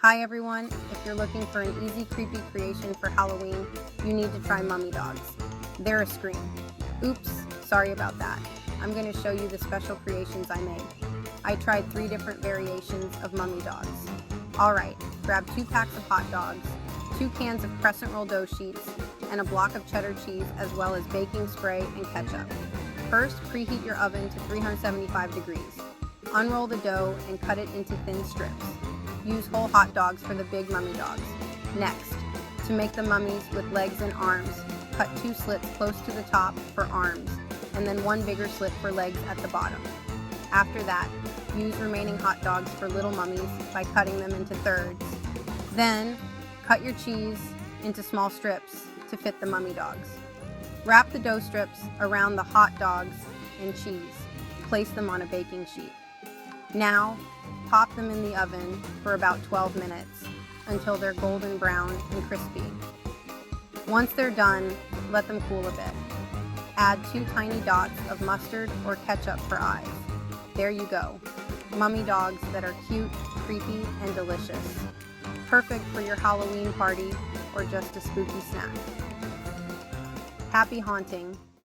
Hi everyone, if you're looking for an easy creepy creation for Halloween, you need to try mummy dogs. They're a scream. Oops, sorry about that. I'm going to show you the special creations I made. I tried 3 different variations of mummy dogs. Alright, grab 2 packs of hot dogs, 2 cans of crescent roll dough sheets, and a block of cheddar cheese as well as baking spray and ketchup. First, preheat your oven to 375 degrees. Unroll the dough and cut it into thin strips. Use whole hot dogs for the big mummy dogs. Next, to make the mummies with legs and arms, cut 2 slits close to the top for arms, and then 1 bigger slit for legs at the bottom. After that, use remaining hot dogs for little mummies by cutting them into thirds. Then, cut your cheese into small strips to fit the mummy dogs. Wrap the dough strips around the hot dogs and cheese. Place them on a baking sheet. Now, pop them in the oven for about 12 minutes until they're golden brown and crispy. Once they're done, let them cool a bit. Add 2 tiny dots of mustard or ketchup for eyes. There you go. Mummy dogs that are cute, creepy, and delicious. Perfect for your Halloween party or just a spooky snack. Happy haunting!